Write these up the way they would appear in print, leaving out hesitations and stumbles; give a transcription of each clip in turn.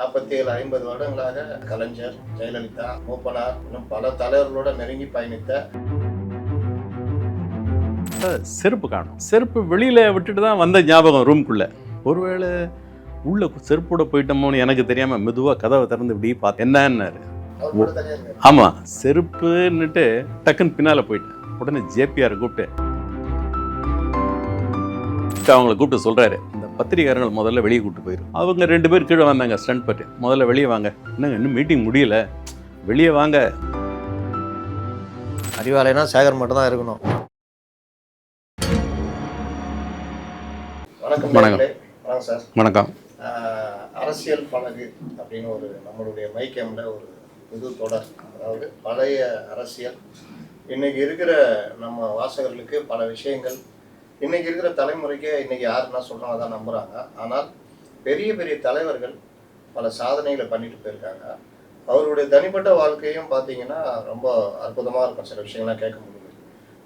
47, 50 வருடங்களாக கலைஞர், ஜெயலலிதா, மூப்பனார் இன்னும் பல தலைவர்களோட நெருங்கி பயணித்த செருப்பு காணும். செருப்பு வெளியில் விட்டுட்டு தான் வந்த ஞாபகம் ரூம்குள்ளே. ஒருவேளை உள்ள செருப்போட போயிட்டோமோன்னு எனக்கு தெரியாமல் மெதுவாக கதவை திறந்து இப்படி பார்த்து என்னன்னாரு. அவர் கூட தனியாக இருந்தார். ஆமாம், செருப்புன்னுட்டு டக்குன்னு பின்னால் போயிட்டேன். உடனே ஜேபிஆர் கூப்பிட்டு அவங்கள கூப்பிட்டு சொல்கிறாரு, இந்த பத்திரிகாரங்கள் முதல்ல வெளியே கூப்பிட்டு போயிடும். அவங்க 2 பேர் கீழே வந்தாங்க ஸ்டண்ட் பட்டு. முதல்ல வெளியே வாங்க. என்னங்க இன்னும் மீட்டிங் முடியல, வெளியே வாங்க. அறிவாலயம்னா சேகர் மட்டும் தான் இருக்கணும். வணக்கம். வணக்கம் சார். வணக்கம். அரசியல் பழகு அப்படின்னு ஒரு நம்மளுடைய மைக்கேம்ல ஒரு புது தொடர். அதாவது பழைய அரசியல், இன்னைக்கு இருக்கிற நம்ம வாசகர்களுக்கு பல விஷயங்கள், இன்னைக்கு இருக்கிற தலைமுறைக்கு இன்னைக்கு யார் என்ன சொல்கிறாங்க தான் நம்புகிறாங்க. ஆனால் பெரிய பெரிய தலைவர்கள் பல சாதனைகளை பண்ணிட்டு போயிருக்காங்க. அவருடைய தனிப்பட்ட வாழ்க்கையும் பார்த்தீங்கன்னா ரொம்ப அற்புதமாக இருக்கும். சில விஷயங்கள்லாம் கேட்க முடியுது.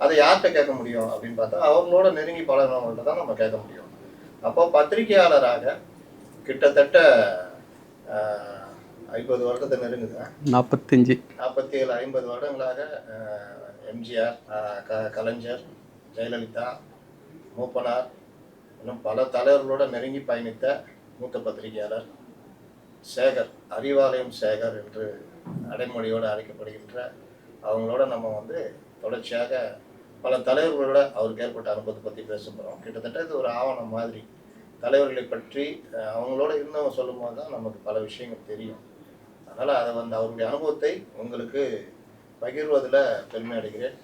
அதை யார்கிட்ட கேட்க முடியும் அப்படின்னு பார்த்தா அவங்களோட நெருங்கி பழகினவங்கள்ட்ட தான் நம்ம கேட்க முடியும். அப்போ பத்திரிகையாளராக கிட்டத்தட்ட 50 வருடத்தை நெருங்குது. 47, 50 வருடங்களாக எம்ஜிஆர், கலைஞர், ஜெயலலிதா, மூப்பனார் இன்னும் பல தலைவர்களோட நெருங்கி பயணித்த மூத்த பத்திரிகையாளர் சேகர், அறிவாலயம் சேகர் என்று அடைமொழியோடு அழைக்கப்படுகின்ற அவங்களோட நம்ம தொடர்ச்சியாக பல தலைவர்களோட அவருக்கு ஏற்பட்ட அனுபவத்தை பற்றி பேச போகிறோம். கிட்டத்தட்ட இது ஒரு ஆவணம் மாதிரி. தலைவர்களை பற்றி அவங்களோட இருந்தவங்க சொல்லும் போது தான் நமக்கு பல விஷயங்கள் தெரியும். அதனால் அதை அவருடைய அனுபவத்தை உங்களுக்கு பகிர்வதில் பெருமை அடைகிறேன்.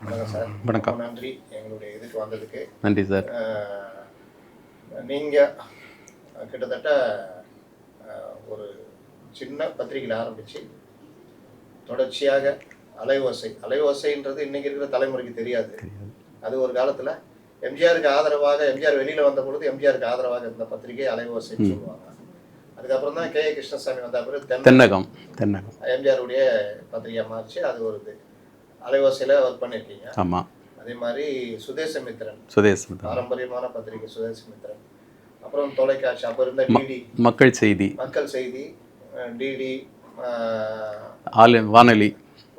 வணக்கம் சார். வணக்கம். நன்றி எங்களுடைய இதுக்கு வந்ததுக்கு. நன்றி சார். நீங்கள் கிட்டத்தட்ட ஒரு சின்ன பத்திரிகையில் ஆரம்பித்து தொடர்ச்சியாக அலைவோசைன்றது இன்னைக்கு இருக்கிற தலைமுறைக்கு தெரியாது. அது ஒரு காலத்தில் எம்ஜிஆருக்கு ஆதரவாக, எம்ஜிஆர் வெளியில் வந்த பொழுது எம்ஜிஆருக்கு ஆதரவாக இருந்த பத்திரிகை அலைவோசைன்னு சொல்லுவாங்க. அதுக்கப்புறம் தான் கே கிருஷ்ணசாமி வந்த பிறகு தென்னகம் எம்ஜிஆருடைய பத்திரிகையாக மாறிச்சு. அது ஒரு இது அலைவாசியில் ஒர்க் பண்ணியிருக்கீங்க. ஆமாம். அதே மாதிரி சுதேசமித்திரன், பாரம்பரியமான பத்திரிகை சுதேசமித்திரன். அப்புறம் தொலைக்காட்சி, அப்போ இருந்த டிடி, மக்கள் செய்தி, டிடி,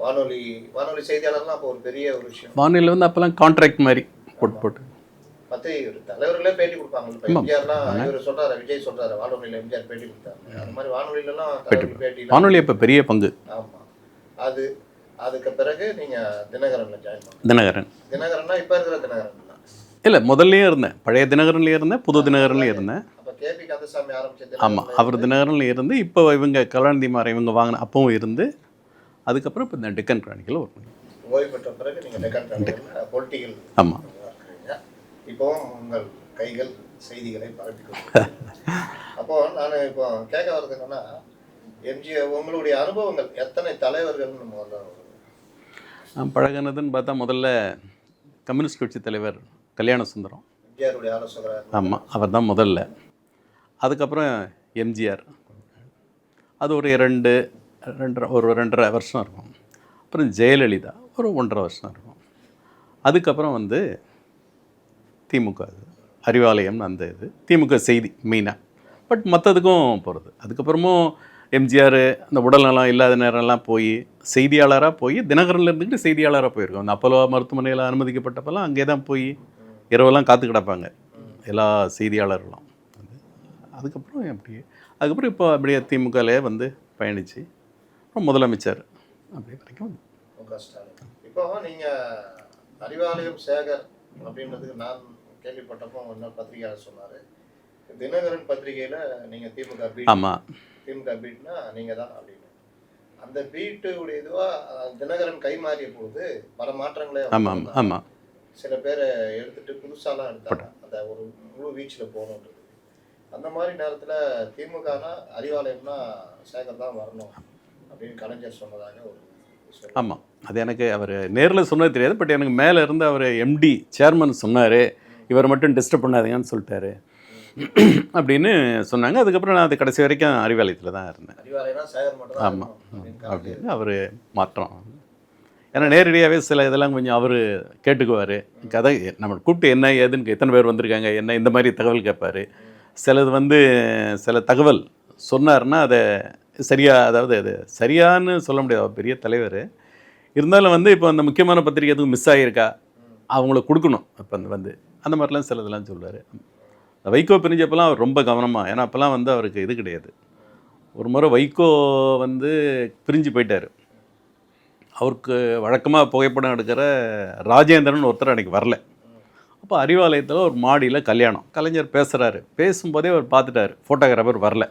வானொலி செய்தியாளர்லாம் அப்போ ஒரு பெரிய ஒரு விஷயம். வானொலியில் அப்போல்லாம் கான்ட்ராக்ட் மாதிரி போட்டு பத்திரிகை தலைவர்களே பேட்டி கொடுப்பாங்க. இப்போ எம்ஜிஆர்லாம் இவர் சொல்கிறாரு, விஜய் சொல்கிறாரு, வானொலியில் எம்ஜிஆர் பேட்டி கொடுத்தாங்க. அது மாதிரி வானொலியிலலாம் பேட்டி, வானொலி இப்போ பெரிய பங்கு. ஆமாம். அதுக்கு பிறகு நீங்கள் தினகரனில் ஜாயின் பண்ணீங்க. தினகரன்னா இப்போ இருக்கிற தினகரன் தான் இல்லை, முதல்லையும் இருந்தேன். பழைய தினகரன்லேயும் இருந்தேன், புது தினகரன்லேயும் இருந்தேன். அப்போ கேபி கந்தசாமி ஆரம்பிச்சது. ஆமாம், அவர் தினகரன்லேயும் இருந்து இப்போ இவங்க கலாநிதி மாற இவங்க வாங்கின அப்பவும் இருந்து, அதுக்கப்புறம் இப்போ இந்த டெக்கன் கிரானிக்கல் ஒர்க் பண்ணி ஓய்வு பெற்ற பிறகு நீங்கள் டெக்கன் கிரானிக்கல் பொலிட்டிக்கல். ஆமாம். இப்போவும் உங்கள் கைகள் செய்திகளை பரப்பிக்கொண்டு. அப்போது நான் இப்போ கேட்க வர்றது என்னன்னா, எம்ஜிஆர் உங்களுடைய அனுபவங்கள் எத்தனை தலைவர்கள் நம்ம நான் பழகினதுன்னு பார்த்தா முதல்ல கம்யூனிஸ்ட் கட்சி தலைவர் கல்யாண சுந்தரம், எம்ஜிஆருடைய ஆலோசகர். ஆமாம், அவர் தான் முதல்ல. அதுக்கப்புறம் எம்ஜிஆர், அது ஒரு 2.5 வருஷம் இருக்கும். அப்புறம் ஜெயலலிதா ஒரு 1.5 வருஷம் இருக்கும். அதுக்கப்புறம் திமுக அறிவாலயம், அந்த இது திமுக செய்தி மெயினாக. பட் மற்றதுக்கும் போகிறது. அதுக்கப்புறமும் எம்ஜிஆர் அந்த உடல்நலம் இல்லாத நேரம்லாம் போய் செய்தியாளராக போய் தினகரனில் இருந்துக்கிட்டு செய்தியாளராக போயிருக்கோம். அந்த அப்போலோ மருத்துவமனையில் அனுமதிக்கப்பட்டப்பெல்லாம் அங்கே தான் போய் இரவெல்லாம் காத்து கிடப்பாங்க எல்லா செய்தியாளர்களும். அதுக்கப்புறம் இப்போ அப்படியே திமுகலே பயணித்து அப்புறம் முதலமைச்சர் அப்படி வரைக்கும். இப்போ நீங்கள் அறிவாலயம் சேகர் அப்படின்றதுக்கு நான் கேள்விப்பட்டப்போ இன்னொரு பத்திரிகையாளர் சொன்னார், தினகரன் பத்திரிகையில் நீங்கள் திமுக பீட். ஆமாம், திமுக பீட்னா நீங்கள் தான் அப்படின்னு. அந்த பீட்டுடைய இதுவாக தினகரன் கை மாறிய பொழுது பல மாற்றங்களே. ஆமாம் ஆமாம். சில பேரை எடுத்துகிட்டு புதுசாலாம் எடுத்தாங்க, அந்த ஒரு முழு வீச்சில் போகணுன்றது. அந்த மாதிரி நேரத்தில் திமுகனா அறிவாலயம்னா சேகர் தான் வரணும் அப்படின்னு கலைஞர் சொன்னதாக ஒரு. ஆமாம், அது எனக்கு அவர் நேரில் சொன்னது தெரியாது. பட் எனக்கு மேலே இருந்து அவர் எம்டி சேர்மன் சொன்னார், இவர் மட்டும் டிஸ்டர்ப் பண்ணாதீங்கன்னு சொல்லிட்டாரு அப்படின்னு சொன்னாங்க. அதுக்கப்புறம் நான் அது கடைசி வரைக்கும் அறிவாலயத்தில் தான் இருந்தேன். ஆமாம் அப்படின்னு அவர் மாற்றம். ஏன்னா நேரடியாகவே சில இதெல்லாம் கொஞ்சம் அவர் கேட்டுக்குவார். கதை நம்ம கூப்பிட்டு என்ன ஏதுன்னு எத்தனை பேர் வந்திருக்காங்க என்ன இந்த மாதிரி தகவல் கேட்பார். சிலது சில தகவல் சொன்னார்னா அதை சரியாக, அதாவது அது சரியான்னு சொல்ல முடியாது, அவர் பெரிய தலைவர். இருந்தாலும் வந்து இப்போ அந்த முக்கியமான பத்திரிக்கை எதுவும் மிஸ் ஆகியிருக்கா, அவங்களுக்கு கொடுக்கணும். இப்போ அந்த மாதிரிலாம் சில இதெல்லாம் சொல்லுவார். வைகோ பிரிஞ்சப்பெல்லாம் அவர் ரொம்ப கவனமாக, ஏன்னா அப்போல்லாம் வந்து அவருக்கு இது கிடையாது. ஒரு முறை வைகோ வந்து பிரிஞ்சு போயிட்டார். அவருக்கு வழக்கமாக புகைப்படம் எடுக்கிற ராஜேந்திரன் ஒருத்தர் அன்றைக்கி வரல. அப்போ அறிவாலயத்தில் ஒரு மாடியில் கல்யாணம், கலைஞர் பேசுகிறாரு. பேசும்போதே அவர் பார்த்துட்டார், ஃபோட்டோகிராஃபர் வரல.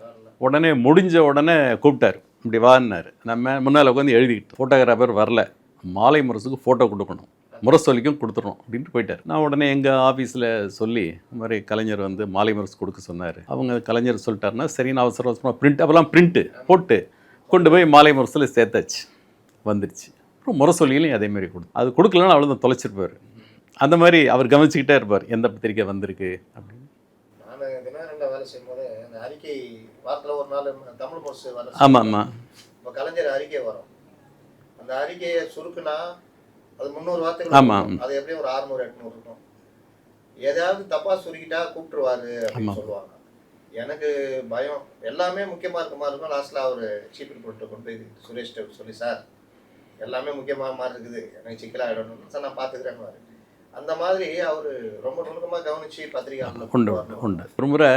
உடனே முடிஞ்ச உடனே கூப்பிட்டார், இப்படி வான்னார். நம்ம முன்னால் உட்காந்து எழுதிக்கிட்டு, ஃபோட்டோகிராஃபர் வரல, மாலை முரசுக்கு ஃபோட்டோ கொடுக்கணும், முரசொலிக்கும் கொடுத்துடணும் அப்படின்ட்டு போயிட்டார். நான் உடனே எங்கள் ஆஃபீஸில் சொல்லி இந்த மாதிரி கலைஞர் வந்து மாலை முரசு கொடுக்க சொன்னார். அவங்க கலைஞர் சொல்லிட்டாருன்னா சரின்னு அவசர அவசரமாக பிரிண்ட், அப்போல்லாம் பிரிண்ட்டு போட்டு கொண்டு போய் மாலை முரசில் சேர்த்தாச்சு, வந்துடுச்சு. அப்புறம் முரசொலியிலையும் அதேமாரி அது கொடுக்கலன்னு அவ்வளோதான் தொலைச்சிருப்பார். அந்த மாதிரி அவர் கவனிச்சுக்கிட்டே இருப்பார், எந்த பத்திரிக்கை வந்திருக்கு அப்படின்னு. நான் தினகரனில் வேலை செய்யும்போது அந்த அறிக்கை வாரத்தில் ஒரு நாள் தமிழ் முரசு வேலை. ஆமாம் ஆமாம். இப்போ கலைஞர் அறிக்கை வரும், அந்த அறிக்கையை சுருக்குனா அது 300 வார்த்தைகள். ஆமாம். அது எப்படியும் ஒரு 600-800 இருக்கும். ஏதாவது தப்பாக சுருக்கிட்டா கூப்பிட்டுருவாரு அப்படின்னு சொல்லுவாங்க. எனக்கு பயம், எல்லாமே முக்கியமாக இருக்க மாதிரி இருக்கும். லாஸ்ட்டில் அவர் சீஃப் ரிப்போர்ட்டை கொண்டு போய் சுரேஷ்ட சொல்லி, சார் எல்லாமே முக்கியமாக மாதிரி இருக்குது, எனக்கு சிக்கலாகிடணும் சார், நான் பார்த்துக்கிறேன்னு. அந்த மாதிரி அவர் ரொம்ப நுணுக்கமாக கவனித்து பத்திரிகை உண்டு உண்டு. ஒரு முறை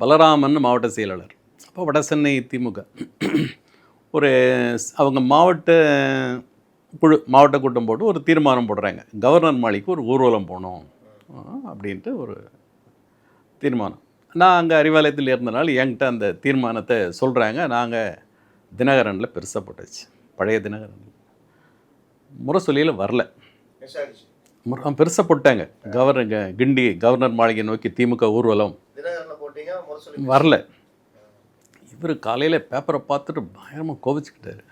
பலராமன் மாவட்ட செயலாளர், அப்போ வட சென்னை திமுக ஒரு அவங்க மாவட்ட கூட்டம் போட்டு ஒரு தீர்மானம் போடுறாங்க, கவர்னர் மாளிகைக்கு ஒரு ஊர்வலம் போகணும் அப்படின்ட்டு ஒரு தீர்மானம். நான் அங்கே அறிவாலயத்தில் இருந்தனால என்கிட்ட அந்த தீர்மானத்தை சொல்கிறாங்க. நாங்கள் தினகரனில் பெருசாக போட்டாச்சு, பழைய தினகரன். முரசொலியில் வரல, பெருசாக போட்டாங்க. கிண்டி கவர்னர் மாளிகை நோக்கி திமுக ஊர்வலம் வரல. இவர் காலையில் பேப்பரை பார்த்துட்டு பயங்கரமாக கோபிச்சுக்கிட்டாரு,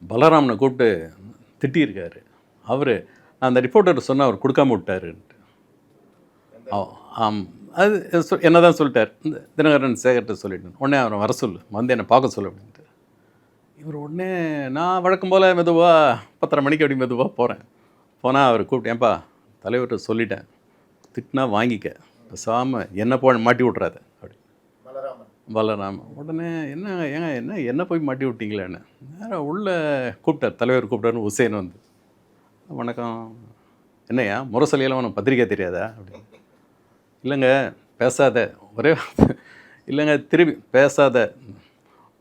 பலராமனை கூப்பிட்டு திட்டியிருக்காரு. அவர் அந்த ரிப்போர்ட்டர் சொன்னால் அவர் கொடுக்காம விட்டாருன்ட்டு. அது என்ன தான் சொல்லிட்டார், இந்த தினகரன் சேகர்கிட்ட சொல்லிட்டேன். உடனே அவரை வர சொல்லு, வந்து என்னை பார்க்க சொல்லு அப்படின்ட்டு. இவர் உடனே நான் வழக்கம் போல் மெதுவாக 10:30 மணிக்கு அப்படி மெதுவாக போகிறேன். போனால் அவர் கூப்பிட்டு, ஏன்பா தலைவர்கிட்ட சொல்லிட்டேன், திட்டினா வாங்கிக்க, பேசாமல் என்ன போய் மாட்டி விட்றாத அப்படி. பலராமன் உடனே என்ன போய் மாட்டி விட்டீங்களேன்னு நேராக உள்ளே கூப்பிட்டார். தலைவர் கூப்பிட்டாருன்னு உசேன் வந்து, வணக்கம், என்னையா முரசொலியெல்லாம் உனக்கு பத்திரிக்கை தெரியாதா அப்படின்னு. இல்லைங்க பேசாத, ஒரே இல்லைங்க திரும்பி பேசாத,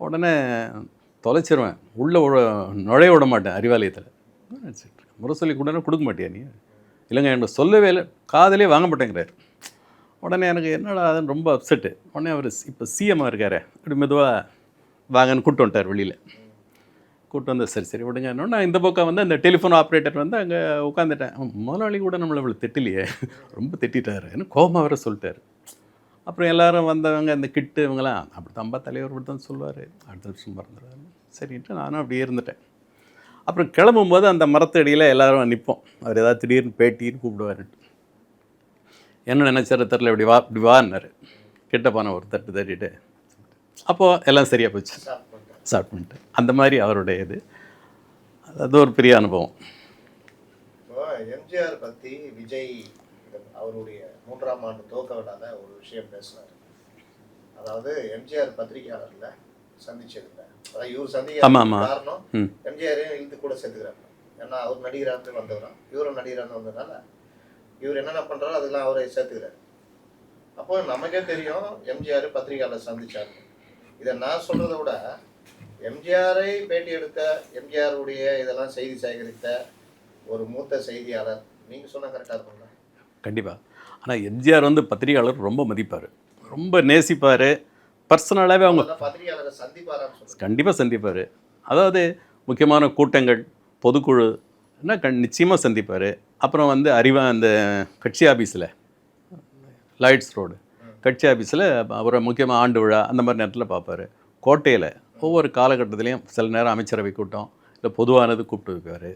உடனே தொலைச்சிருவேன், உள்ளே நுழைய விட மாட்டேன் அறிவாலயத்தில். முரசொலி கூட கொடுக்க மாட்டியா நீ? இல்லைங்க எனக்கு சொல்லவே இல்லை, காதலே வாங்க மாட்டேங்கிறார். உடனே எனக்கு என்னடா அதுன்னு ரொம்ப அப்செட்டு. உடனே அவர் இப்போ சிஎம்மாக இருக்கார், அப்படி மெதுவாக வாங்கன்னு கூப்பிட்டு வந்துட்டார் வெளியில். கூப்பிட்டு வந்து சரி விடுங்க. நான் இந்த பக்கம் வந்து அந்த டெலிஃபோன் ஆப்ரேட்டர் வந்து அங்கே உட்காந்துட்டேன். முதலாளி கூட நம்மளை இவ்வளோ திட்டலையே, ரொம்ப திட்டாரு, என்ன கோபமாக வர சொல்லிட்டார். அப்புறம் எல்லோரும் வந்தவங்க இந்த கிட்டு இவங்களாம் அப்படி தம்பா தலைவர் அப்படி தான் சொல்லுவார், அடுத்த வருஷம் மறந்துடுவார் சரின்ட்டு நானும் அப்படியே இருந்துட்டேன். அப்புறம் கிளம்பும்போது அந்த மரத்தடியில் எல்லோரும் நிற்போம், அவர் ஏதாவது திடீர்னு பேட்டின்னு கூப்பிடுவாருன்ட்டு. என்ன நினச்சார தெரில, இப்படி வான்னாரு. கிட்ட போன ஒரு தட்டு தட்டிட்டு அப்போது எல்லாம் சரியாக போச்சு, ஸ்டார்ட் பண்ணிட்டு. அந்த மாதிரி அவருடைய இது, அது ஒரு பெரிய அனுபவம். எம்ஜிஆர் பற்றி விஜய் அவருடைய 3ஆம் ஆண்டு துவக்க விழாவில் ஒரு விஷயம் பேசினார். அதாவது எம்ஜிஆர் பத்திரிகையாளரில் சந்திச்சதில்லை, அதாவது இவர் சந்திக்க காரணம் எம்ஜிஆரையும் இழுத்து கூட சேர்த்துக்கிறாங்க. ஏன்னா அவர் நடிகராக வந்தவரான், இவரும் நடிகராக வந்ததுனால இவர் என்னென்ன பண்ணுறாரோ அதெல்லாம் அவரை சேர்த்துக்கிறார். அப்போ நமக்கே தெரியும் எம்ஜிஆர் பத்திரிகையாளர் சந்திச்சார். இதை நான் சொல்கிறத விட எம்ஜிஆரை பேட்டி எடுத்த, எம்ஜிஆருடைய இதெல்லாம் செய்தி சேகரித்த ஒரு மூத்த செய்தியாளர், நீங்கள் சொன்னால் கரெக்டாக இருக்குங்களா? கண்டிப்பாக. ஆனால் எம்ஜிஆர் வந்து பத்திரிகையாளர் ரொம்ப மதிப்பார், ரொம்ப நேசிப்பார். பர்சனலாகவே அவங்க பத்திரிகையாளரை சந்திப்பாரான்னு கண்டிப்பாக சந்திப்பார். அதாவது முக்கியமான கூட்டங்கள், பொதுக்குழு நிச்சயமாக சந்திப்பார். அப்புறம் வந்து அந்த கட்சி ஆஃபீஸில், லைட்ஸ் ரோடு கட்சி ஆஃபீஸில் அவரை முக்கியமாக ஆண்டு விழா அந்த மாதிரி நேரத்தில் பார்ப்பார். கோட்டையில் ஒவ்வொரு காலகட்டத்துலேயும் சில நேரம் அமைச்சரவை கூட்டம் இல்லை பொதுவானது கூப்பிட்டு வைப்பார்,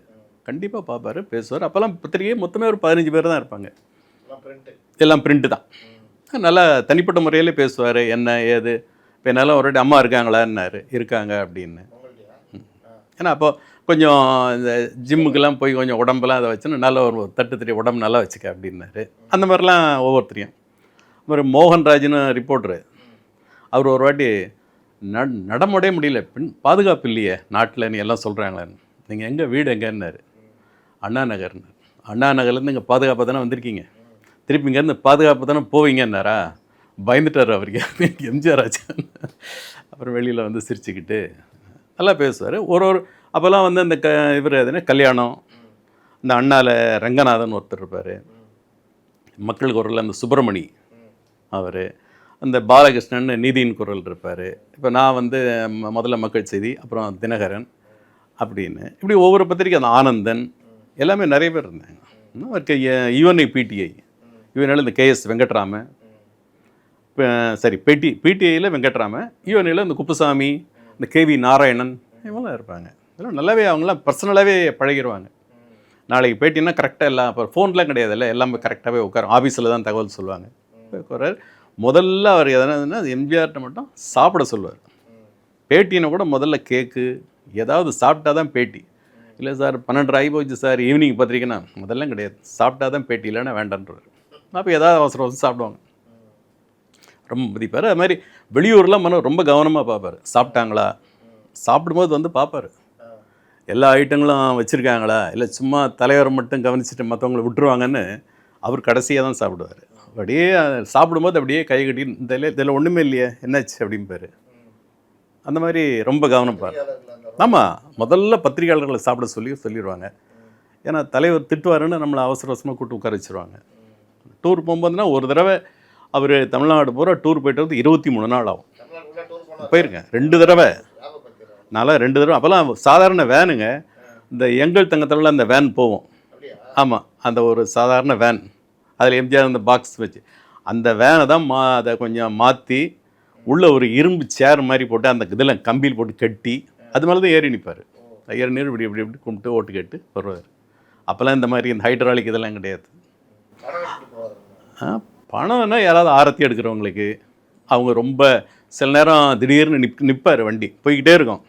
கண்டிப்பாக பார்ப்பார், பேசுவார். அப்போல்லாம் பத்திரிகை மொத்தமே ஒரு 15 பேர் தான் இருப்பாங்க, எல்லாம் பிரிண்ட்டு தான். நல்லா தனிப்பட்ட முறையிலே பேசுவார், என்ன ஏது. இப்போ என்னால் ஒரு அம்மா இருக்காங்களான்னாரு, இருக்காங்க அப்படின்னு. ஏன்னா அப்போது கொஞ்சம் இந்த ஜிம்முக்கெல்லாம் போய் கொஞ்சம் உடம்பெல்லாம் அதை வச்சுன்னு நல்ல ஒரு தட்டு தட்டி உடம்பு நல்லா வச்சுக்க அப்படின்னாரு. அந்த மாதிரிலாம் ஒவ்வொருத்தரையும். ஒரு மோகன்ராஜ்னு ரிப்போர்ட்ரு, அவர் ஒரு வாட்டி நடமாடவே முடியல, பாதுகாப்பு இல்லையே நாட்டில் நீ எல்லாம் சொல்கிறாங்களேன்னு. நீங்கள் எங்கே வீடு எங்கேன்னாரு. அண்ணா நகர்னு. அண்ணா நகர்லேருந்து இங்கே பாதுகாப்பாக தானே வந்திருக்கீங்க, திருப்பி இங்கேருந்து பாதுகாப்பு தானே போவீங்கன்னாரா. பயந்துட்டார் அவருக்கு, எம்ஜிஆர் ஆச்சு. அப்புறம் வெளியில் வந்து சிரிச்சுக்கிட்டு நல்லா பேசுவார். ஒரு அப்போல்லாம் வந்து அந்த இவர் எதுனா கல்யாணம், இந்த அண்ணாவில் ரங்கநாதன் ஒருத்தர் இருப்பார், மக்கள் குரலில் அந்த சுப்பிரமணி அவர், அந்த பாலகிருஷ்ணன் நீதியின் குரல் இருப்பார். இப்போ நான் வந்து முதல்ல மக்கள் செய்தி, அப்புறம் தினகரன் அப்படின்னு இப்படி ஒவ்வொரு பத்திரிக்கை, அந்த ஆனந்தன் எல்லாமே நிறைய பேர் இருந்தாங்க. யுஎன்ஐ பிடிஐ, யுஎன்ஐயில் இந்த கேஎஸ் வெங்கட்ராம, சரி பிடிஐயில் வெங்கட்ராம, யுஎன்ஐயில் இந்த குப்புசாமி, இந்த கேவி நாராயணன் இவங்களாம் இருப்பாங்க. இதெல்லாம் நல்லாவே அவங்களாம் பர்சனலாகவே பழகிடுவாங்க. நாளைக்கு பேட்டின்னா கரெக்டாக எல்லாம், இப்போ ஃபோன்லாம் கிடையாதுல்ல, எல்லாமே கரெக்டாகவே உட்காரும். ஆஃபீஸில் தான் தகவல் சொல்லுவாங்க. முதல்ல அவர் எதனா எம்ஜிஆர்கிட்ட மட்டும் சாப்பிட சொல்லுவார். பேட்டினை கூட முதல்ல கேக்கு ஏதாவது சாப்பிட்டா தான் பேட்டி. இல்லை சார் 12 ஆகி போச்சு சார், ஈவினிங் பத்திரிக்கைன்னா முதல்லாம் கிடையாது, சாப்பிட்டா தான் பேட்டி, இல்லைன்னா வேண்டான்றார். அப்போ ஏதாவது அவசரம் சாப்பிடுவாங்க. ரொம்ப மதிப்பார். அது மாதிரி வெளியூர்லாம் ரொம்ப கவனமாக பார்ப்பார். சாப்பிட்டாங்களா, சாப்பிடும்போது வந்து பார்ப்பார், எல்லா ஐட்டங்களும் வச்சுருக்காங்களா, இல்லை சும்மா தலைவரை மட்டும் கவனிச்சுட்டு மற்றவங்கள விட்டுருவாங்கன்னு அவர் கடைசியாக தான் சாப்பிடுவார். அப்படியே சாப்பிடும்போது அப்படியே கை கட்டி இதில் ஒன்றுமே இல்லையே என்னாச்சு அப்படிம்பார். அந்த மாதிரி ரொம்ப கவனிப்பார். ஆமாம், முதல்ல பத்திரிகையாளர்களை சாப்பிட சொல்லிடுவாங்க. ஏன்னா தலைவர் திட்டுவாருன்னு நம்மளை அவசர அவசரமாக கூப்பிட்டு உட்கார வச்சுருவாங்க. டூர் போகும்போதுனா ஒரு தடவை அவர் தமிழ்நாடு பூரா டூர் போய்ட்டு வந்து 23 நாள் ஆகும். போயிருக்கேன் 2 தடவை, நான்லாம் 2 தடவை. அப்போல்லாம் சாதாரண வேனுங்க, இந்த எங்கள் தங்கத்தில் அந்த வேன் போவோம். ஆமாம், அந்த ஒரு சாதாரண வேன், அதில் எம்ஜிஆர் அந்த பாக்ஸ் வச்சு, அந்த வேனை தான் அதை கொஞ்சம் மாற்றி உள்ளே ஒரு இரும்பு சேர் மாதிரி போட்டு அந்த இதில் கம்பியில் போட்டு கட்டி அது மேலே தான் ஏறி நிற்பார். ஏறி நீர் இப்படி இப்படி இப்படி கும்பிட்டு ஓட்டு கேட்டு வருவார். அப்போல்லாம் இந்த மாதிரி இந்த ஹைட்ராலிக் இதெல்லாம் கிடையாது. பணம்னா யாராவது ஆரத்தி எடுக்கிறவங்களுக்கு, அவங்க ரொம்ப சில நேரம் திடீர்னு நிற்பார், வண்டி போய்கிட்டே இருக்கும்.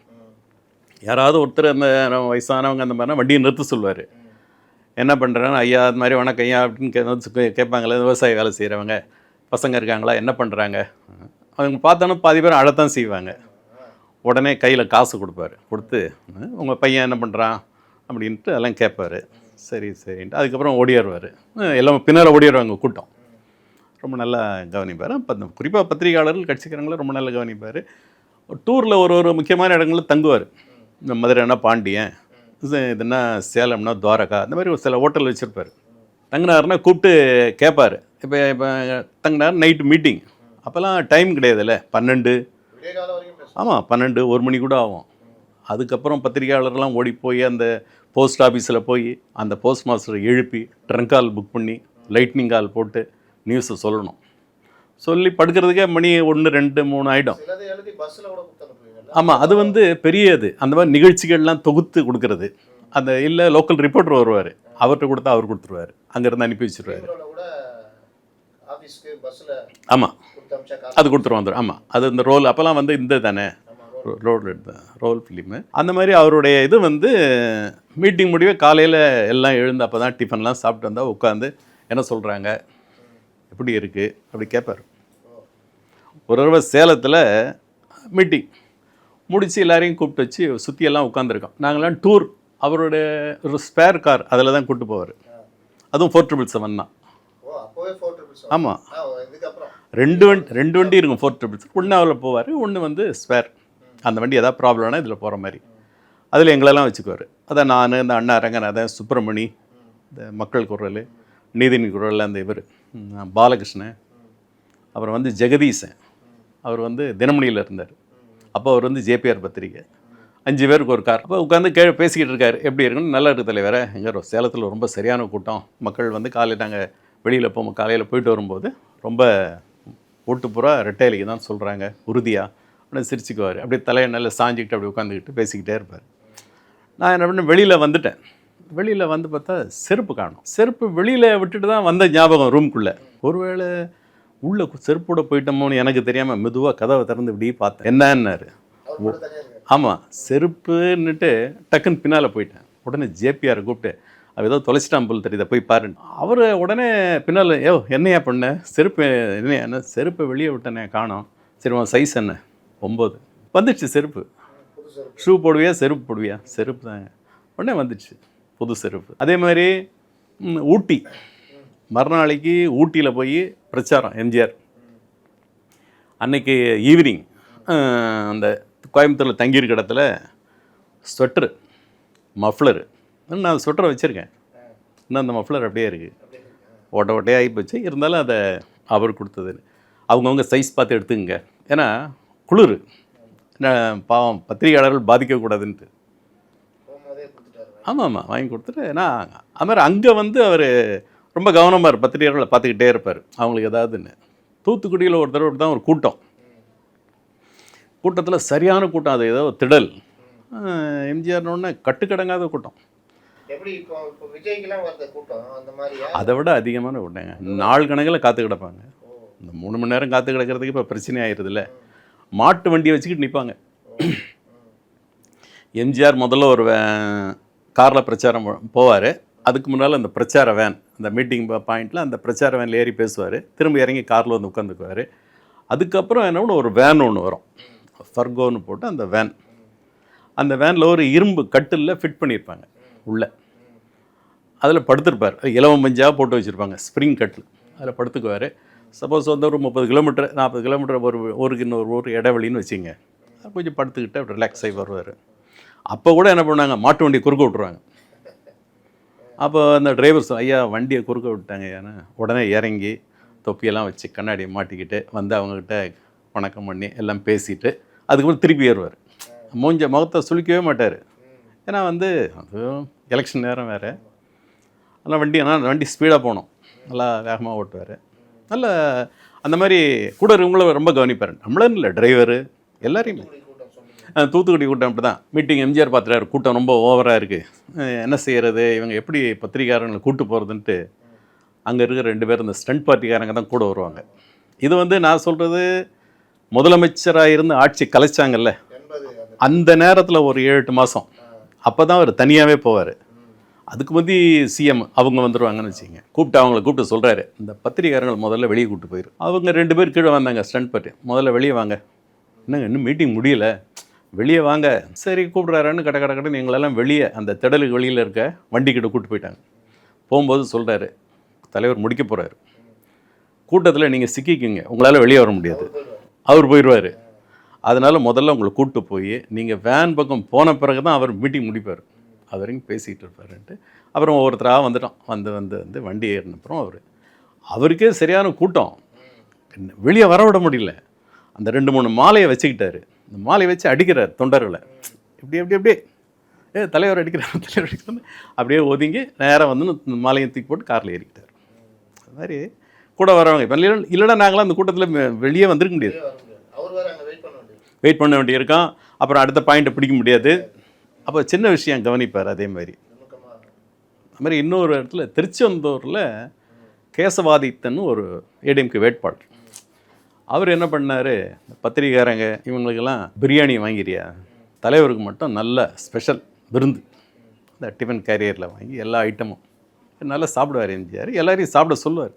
யாராவது ஒருத்தர் அந்த வயசானவங்க அந்த மாதிரினா வண்டியை நிறுத்த சொல்லுவார். என்ன பண்ணுறாங்க, ஐயா அது மாதிரி வணக்கம் ஐயா அப்படின்னு கேட்பாங்களே, விவசாய வேலை செய்கிறவங்க பசங்க இருக்காங்களா, என்ன பண்ணுறாங்க, அவங்க பார்த்தோன்னா பாதி பேர் அழத்தான் செய்வாங்க. உடனே கையில் காசு கொடுப்பாரு, கொடுத்து உங்கள் பையன் என்ன பண்ணுறான் அப்படின்ட்டு எல்லாம் கேட்பார். சரி சரின்ட்டு அதுக்கப்புறம் ஓடிடுவார். எல்லாம் பின்னால் ஓடிடுவாங்க கூட்டம். ரொம்ப நல்லா கவனிப்பார். குறிப்பாக பத்திரிகையாளர்கள் கட்சிக்காரங்களும் ரொம்ப நல்லா கவனிப்பார். டூரில் ஒரு முக்கியமான இடங்களில் தங்குவார். இந்த மதுரைனா பாண்டியன், இதுனா சேலம்னா துவாரகா, இந்த மாதிரி ஒரு சில ஹோட்டல் வச்சுருப்பார். தங்கினாருன்னா கூப்பிட்டு கேட்பார். இப்போ தங்கினார், நைட்டு மீட்டிங், அப்போல்லாம் டைம் கிடையாதுல்ல, 12, ஆமாம் 12 1 மணி கூட ஆகும். அதுக்கப்புறம் பத்திரிகையாளர்லாம் ஓடி போய் அந்த போஸ்ட் ஆஃபீஸில் போய் அந்த போஸ்ட் மாஸ்டரை எழுப்பி ட்ரங்க் கால் புக் பண்ணி லைட்னிங் கால் போட்டு நியூஸை சொல்லணும். சொல்லி படுக்கிறதுக்கே மணி 1 2 3 ஆகிடும். ஆமாம், அது வந்து பெரியது. அந்த மாதிரி நிகழ்ச்சிகள்லாம் தொகுத்து கொடுக்கறது. அந்த இல்லை லோக்கல் ரிப்போர்ட்டர் வருவார், அவர்கிட்ட கொடுத்தா அவர் கொடுத்துருவார், அங்கேருந்து அனுப்பி வச்சுருவார். ஆமாம், அது கொடுத்துருவோம் வந்துடும். ஆமாம், அது இந்த ரோல் அப்போல்லாம் வந்து இந்த தானே ரோல் ஃபிலிமு. அந்த மாதிரி அவருடைய இது வந்து மீட்டிங் முடிவே காலையில் எல்லாம் எழுந்து அப்போ தான் டிஃபன்லாம் சாப்பிட்டு வந்தால் உட்காந்து என்ன சொல்கிறாங்க, எப்படி இருக்குது அப்படி கேட்பார். ஒரு தடவை சேலத்தில் மீட்டிங் முடித்து எல்லாரையும் கூப்பிட்டு வச்சு சுற்றியெல்லாம் உட்காந்துருக்கோம். நாங்களாம் டூர், அவருடைய ஒரு ஸ்பேர் கார் அதில் தான் கூப்பிட்டு போவார். அதுவும் 477 தான். ஆமாம், 2 வண்டி இருக்கும் 477. ஒன்று அதில் போவார், ஒன்று வந்து ஸ்பேர். அந்த வண்டி எதாவது ப்ராப்ளம்னா இதில் போகிற மாதிரி அதில் எங்களெல்லாம் வச்சுக்குவார். அதான் நான், இந்த அண்ணா ரங்கநாதன், சுப்பிரமணி, இந்த மக்கள் குரல், நீதியின் குரல், அந்த இவர் பாலகிருஷ்ணன், அப்புறம் வந்து ஜெகதீசன், அவர் வந்து தினமணியில் இருந்தார். அப்போ அவர் வந்து ஜேபிஆர் பத்திரிக்கை. 5 பேருக்கு ஒரு கார். அப்போ உட்காந்து பேசிக்கிட்டு இருக்கார். எப்படி இருக்குன்னு, நல்லா இருக்குது தலைவரை, எங்கே சேலத்தில் ரொம்ப சரியான கூட்டம், மக்கள் வந்து காலையில் நாங்கள் வெளியில் போவோம், காலையில் போயிட்டு வரும்போது ரொம்ப ஓட்டுப்புறா ரெட்டையிலைக்கு தான் சொல்கிறாங்க உறுதியாக அப்படின்னு சிரிச்சுக்குவார். அப்படியே தலையை நல்லா சாஞ்சிக்கிட்டு அப்படி உட்காந்துக்கிட்டு பேசிக்கிட்டே இருப்பார். நான் என்ன பண்ணேன், வெளியில் வந்துட்டேன். வெளியில் வந்து பார்த்தா செருப்பு காணும். செருப்பு வெளியில் விட்டுட்டு தான் வந்த ஞாபகம் ரூம்குள்ளே. ஒருவேளை உள்ளே செருப்போட போயிட்டோமோன்னு எனக்கு தெரியாமல் மெதுவாக கதவை திறந்து இப்படி பார்த்தேன். என்னன்னாரு, ஆமாம் செருப்புன்னுட்டு டக்குன்னு பின்னால் போயிட்டேன். உடனே ஜேபிஆரை கூப்பிட்டு, அவள் ஏதோ தொலைச்சிட்டான் போல் தெரியுதை போய் பாருன்னு. அவர் உடனே பின்னால், என்னையா பண்ண, செருப்பு என்ன செருப்பை வெளியே விட்டனே காணோம், திரும்ப சைஸ் என்ன 9 வந்துடுச்சு செருப்பு. புது செருப்பு. ஷூ போடுவியா செருப்பு போடுவியா? செருப்பு தாங்க. உடனே வந்துடுச்சு புது செருப்பு. அதே மாதிரி ஊட்டி மறுநாளைக்கு ஊட்டியில் போய் பிரச்சாரம் எம்ஜிஆர். அன்னைக்கு ஈவினிங் அந்த கோயம்புத்தூரில் தங்கியிருக்க இடத்துல ஸ்வெட்டரு மஃப்ளரு நான் ஸ்வெட்டரை வச்சுருக்கேன். இன்னும் அந்த மஃப்ளர் அப்படியே இருக்குது. ஓட்ட ஓட்டையாக ஆகி போச்சு. இருந்தாலும் அதை அவர் கொடுத்தது. அவங்கவுங்க சைஸ் பார்த்து எடுத்துக்கங்க. ஏன்னா குளிர் பாவம் பத்திரிகையாளர்கள் பாதிக்கக்கூடாதுன்ட்டு. ஆமாம் ஆமாம் வாங்கி கொடுத்துட்டு நான் அது மாதிரி அங்கே வந்து அவர் ரொம்ப கவனமாக பத்திரிகையாளர்களை பார்த்துக்கிட்டே இருப்பார் அவங்களுக்கு ஏதாவதுன்னு. தூத்துக்குடியில் ஒரு தடவை தான் ஒரு கூட்டத்தில் சரியான கூட்டம். அது ஏதோ திடல் எம்ஜிஆர்னு கட்டுக்கடங்காத கூட்டம். எப்படி இப்போ விஜய்க்கெல்லாம் வருது கூட்டம் அந்த மாதிரியா? அதை விட அதிகமான கூட்டங்க. நாள் கணக்கில் காத்து கிடப்பாங்க. இந்த 3 மணி நேரம் காத்து கிடக்கிறதுக்கு இப்போ பிரச்சனை ஆயிடுதுல்ல. மாட்டு வண்டியை வச்சுக்கிட்டு நிற்பாங்க. எம்ஜிஆர் முதல்ல ஒரு காரில் பிரச்சாரம் போவார். அதுக்கு முன்னால் அந்த பிரச்சார வேன் அந்த மீட்டிங் பாயிண்டில் அந்த பிரச்சார வேனில் ஏறி பேசுவார். திரும்ப இறங்கி காரில் வந்து உட்காந்துக்குவார். அதுக்கப்புறம் என்ன ஒரு வேன் ஒன்று வரும், ஃபர்கோன்னு போட்டு அந்த வேன். அந்த வேனில் ஒரு இரும்பு கட்டிலில் ஃபிட் பண்ணியிருப்பாங்க உள்ளே. அதில் படுத்திருப்பார். இலவம் மஞ்சாக போட்டு வச்சுருப்பாங்க ஸ்ப்ரிங் கட்டில். அதில் படுத்துக்குவார். சப்போஸ் வந்து ஒரு 30 கிலோமீட்டர் 40 கிலோமீட்டர் ஊருக்கு இன்னொரு ஊர் இடைவெளின்னு வச்சுங்க. கொஞ்சம் படுத்துக்கிட்டு அப்படி ரிலாக்ஸ் ஆகி வருவார். அப்போ கூட என்ன பண்ணாங்க, மாட்டு வண்டியை குறுக்க விட்ருவாங்க. அப்போ அந்த டிரைவர் ஐயா வண்டியை குறுக்க விட்டாங்க ஐயான்னு உடனே இறங்கி தொப்பியெல்லாம் வச்சு கண்ணாடியை மாட்டிக்கிட்டு வந்து அவங்கக்கிட்ட வணக்கம் பண்ணி எல்லாம் பேசிட்டு அதுக்கப்புறம் திருப்பி ஏறுவார். முகத்தை சுளிக்கவே மாட்டார். ஏன்னா வந்து அது எலெக்ஷன் நேரம் வேறு. ஆனால் வண்டி ஸ்பீடாக போனோம், நல்லா வேகமாக ஓட்டுவார். நல்ல அந்த மாதிரி கூட இருக்கவங்கள ரொம்ப கவனிப்பார். நம்மளும் இல்லை, டிரைவரு எல்லாரையுமே. தூத்துக்குடி கூட்டம் அப்படி தான். மீட்டிங் எம்ஜிஆர் பார்த்துட்டாரு, கூட்டம் ரொம்ப ஓவராக இருக்குது, என்ன செய்கிறது, இவங்க எப்படி பத்திரிகையாளர்களை கூட்டு போகிறதுன்ட்டு அங்கே இருக்கிற 2 பேர் இந்த ஸ்டண்ட் பார்ட்டிக்காரங்க தான் கூட வருவாங்க. இது வந்து நான் சொல்கிறது முதலமைச்சராக இருந்து ஆட்சி கலைச்சாங்கல்ல, அந்த நேரத்தில் ஒரு 7-8 மாதம் அப்போ தான் அவர் தனியாகவே போவார். அதுக்கு முந்தி சிஎம் அவங்க வந்துடுவாங்கன்னு வச்சுங்க. அவங்கள கூப்பிட்டு சொல்கிறாரு, இந்த பத்திரிகையாளர்கள் முதல்ல வெளியே கூப்பிட்டு போயிரு. அவங்க 2 பேர் கீழே வந்தாங்க ஸ்டண்ட் பார்ட்டி. முதல்ல வெளியே வாங்க. என்னங்க இன்னும் மீட்டிங் முடியல, வெளியே வாங்க. சரி கூப்பிட்றாருன்னு கடன்னு எங்களெல்லாம் வெளியே அந்த திடலுக்கு வெளியில் இருக்க வண்டிக்கிட்ட கூப்பிட்டு போயிட்டாங்க. போகும்போது சொல்கிறாரு, தலைவர் முடிக்க போகிறாரு, கூட்டத்தில் நீங்கள் சிக்கிக்குங்க, உங்களால் வெளியே வர முடியாது. அவர் போயிடுவார். அதனால் முதல்ல உங்களை கூப்பிட்டு போய் நீங்கள் வேன் பக்கம் போன பிறகு தான் அவர் மீட்டிங் முடிப்பார். அது வரைக்கும் பேசிகிட்டு இருப்பாருன்ட்டு அப்புறம் ஒவ்வொருத்தராக வந்து வண்டி ஏறினப்புறம் அவருக்கே சரியான கூட்டம், வெளியே வர விட முடியல. அந்த 2-3 மாலையை வச்சுக்கிட்டாரு. இந்த மாலையை வச்சு அடிக்கிறார் தொண்டர்களை. இப்படி தலைவர் அடிக்கிறார் அப்படியே ஒதுங்கி நேராக வந்து இந்த மாலையை தூக்கி போட்டு காரில் ஏறிக்கிட்டார். அது மாதிரி கூட வரவங்க இப்போ இல்லைன்னா நாங்களாம் அந்த கூட்டத்தில் வெளியே வந்திருக்க முடியாது, வெயிட் பண்ண வேண்டியிருக்கான். அப்புறம் அடுத்த பாயிண்ட்டை பிடிக்க முடியாது. அப்போ சின்ன விஷயம் கவனிப்பார். அதே மாதிரி இன்னொரு இடத்துல திருச்செந்தூரில் கேசவாதித்தன் ஒரு ஏடிஎம்கே வேட்பாளர். அவர் என்ன பண்ணார், பத்திரிகைக்காரங்க இவங்களுக்கெல்லாம் பிரியாணி வாங்கிறியா, தலைவருக்கு மட்டும் நல்ல ஸ்பெஷல் விருந்து இந்த டிஃபன் கேரியரில் வாங்கி எல்லா ஐட்டமும் நல்லா சாப்பிடுவார் எம்ஜிஆர், எல்லாரையும் சாப்பிட சொல்லுவார்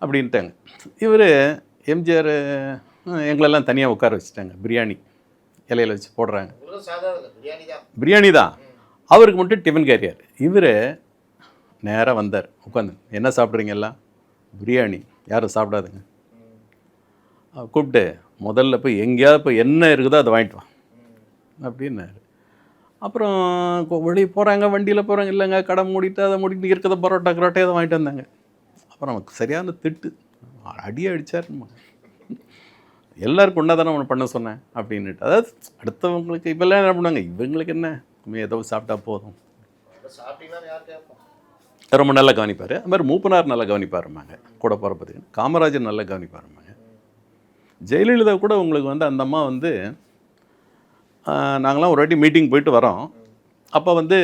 அப்படின்ட்டாங்க. இவர் எம்ஜிஆர் எங்களெல்லாம் தனியாக உட்கார வச்சுட்டாங்க, பிரியாணி இலையில் வச்சு போடுறாங்க. பிரியாணி தான், அவருக்கு மட்டும் டிஃபன் கேரியர். இவர் நேராக வந்தார், உட்காந்து என்ன சாப்பிட்றீங்க எல்லாம், பிரியாணி, யாரும் சாப்பிடாதுங்க. கூப்பிட்டு முதல்ல போய் எங்கேயாவது போய் என்ன இருக்குதோ அதை வாங்கிட்டு வா அப்படின்னாரு. அப்புறம் வெளியே போகிறாங்க, வண்டியில் போகிறாங்க, இல்லைங்க கடை மூடிட்டு அதை மூடிட்டு இருக்கிறத பரோட்டா அதை வாங்கிட்டு வந்தாங்க. அப்புறம் நமக்கு சரியான திட்டு, அடியே அடித்தார். எல்லாருக்கும் ஒன்றா தானே ஒன்று பண்ண சொன்னேன் அப்படின்னுட்டு. அதாவது அடுத்தவங்களுக்கு இப்போல்லாம் என்ன பண்ணுவாங்க, இவங்களுக்கு என்ன ஏதோ சாப்பிட்டா போதும். ரொம்ப நல்லா கவனிப்பார். அது மாதிரி மூப்பனார் நல்லா கவனிப்பாருமாங்க, கூட போகிற பார்த்தீங்கன்னா காமராஜர் நல்லா கவனிப்பாருமாங்க. ஜெயலலிதா கூட உங்களுக்கு வந்து அந்த அம்மா வந்து நாங்களாம் ஒரு வாட்டி மீட்டிங் போயிட்டு வரோம். அப்போ வந்து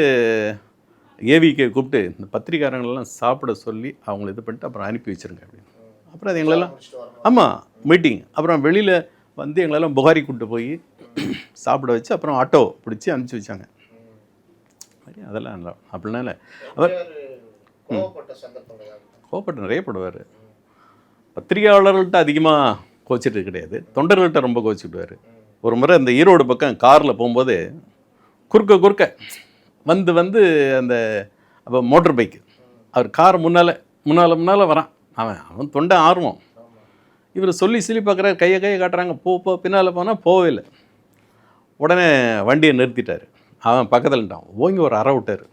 ஏவிகே கூப்பிட்டு இந்த பத்திரிக்காரங்களெல்லாம் சாப்பிட சொல்லி அவங்கள இது பண்ணிட்டு அப்புறம் அனுப்பி வச்சுருங்க அப்படின்னு. அப்புறம் அது எங்களெல்லாம் ஆமாம் மீட்டிங், அப்புறம் வெளியில் வந்து எங்களெல்லாம் புகாரி கூப்பிட்டு போய் சாப்பிட வச்சு அப்புறம் ஆட்டோ பிடிச்சி அனுப்பிச்சி வச்சாங்க. அதெல்லாம் நல்லா. அப்படின்னால அவர் கோவப்பட்டு நிறைய படுவார். பத்திரிகையாளர்கள்ட்ட அதிகமாக கோச்சிட்டு கிடையாது, தொண்டர்கள்ட்ட ரொம்ப கோச்சிக்கிடுவார். ஒரு முறை அந்த ஈரோடு பக்கம் காரில் போகும்போது குறுக்க வந்து அந்த அப்போ மோட்டர் பைக்கு அவர் கார் முன்னால் வரான். அவன் தொண்டை ஆர்வம். இவர் சொல்லி பார்க்குறாரு, கையை காட்டுறாங்க, போ பின்னால் போனால் போகவே இல்லை. உடனே வண்டியை நிறுத்திட்டார். அவன் பக்கத்துலட்டான், ஓங்கி ஒரு அறை விட்டார்.